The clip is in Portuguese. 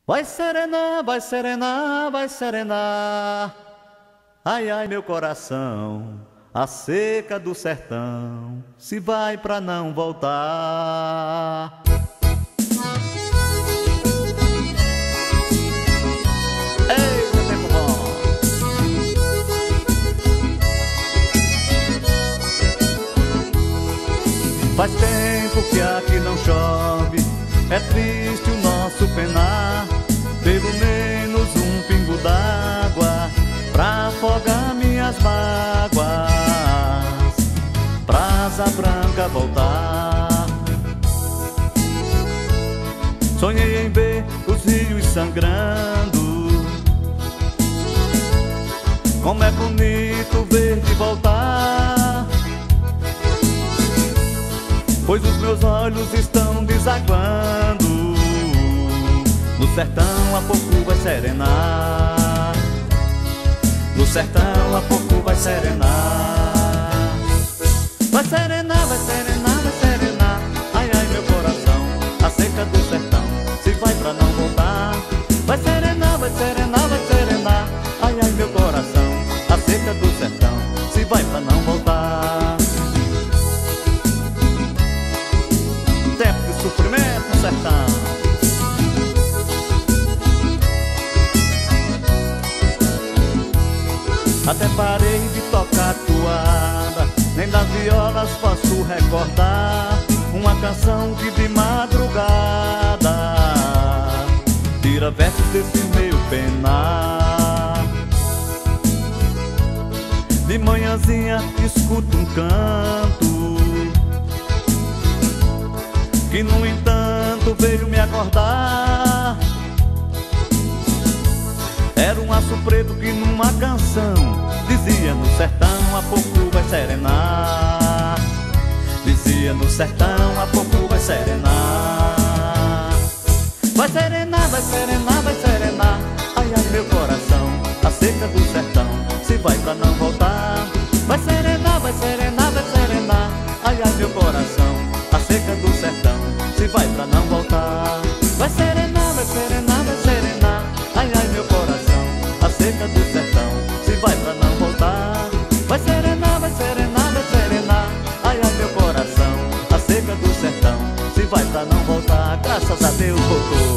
Vai serenar, vai serenar, vai serenar. Ai, ai, meu coração, a seca do sertão se vai pra não voltar. Ei, meu tempo bom. Faz tempo que aqui não chove, é triste o nosso penar. Pelo menos um pingo d'água pra afogar minhas mágoas, pra asa branca voltar. Sonhei em ver os rios sangrando, como é bonito ver de voltar, pois os meus olhos estão desaguando. No sertão a pouco vai serenar, no sertão a pouco vai serenar. Vai serenar, vai serenar, vai serenar. Ai, ai, meu coração, a seca do sertão se vai pra não voltar. Vai serenar, vai serenar, vai serenar. Ai, ai, meu coração, a seca do sertão se vai pra não voltar. Tempo de sofrimento no sertão. Até parei de tocar toada, nem das violas posso recordar uma canção que de madrugada tira versos desse meu penar. De manhãzinha escuto um canto que no entanto veio me acordar. Era um aço preto que numa canção dizia: no sertão a pouco vai serenar. Dizia: no sertão a pouco vai serenar. Vai serenar, vai serenar, vai serenar. Ai, ai, meu coração, a seca do sertão se vai pra não voltar. Vai serenar, vai serenar, vai serenar. Ai, ai, meu coração, a seca do sertão se vai pra não voltar. Vai serenar, vai serenar, vai serenar. Ai, ai, meu coração, a seca do sertão se vai pra não voltar. Vai serenar, vai serenar, vai serenar. Ai, ai, meu coração, a seca do sertão se vai pra não voltar. Graças a Deus voltou.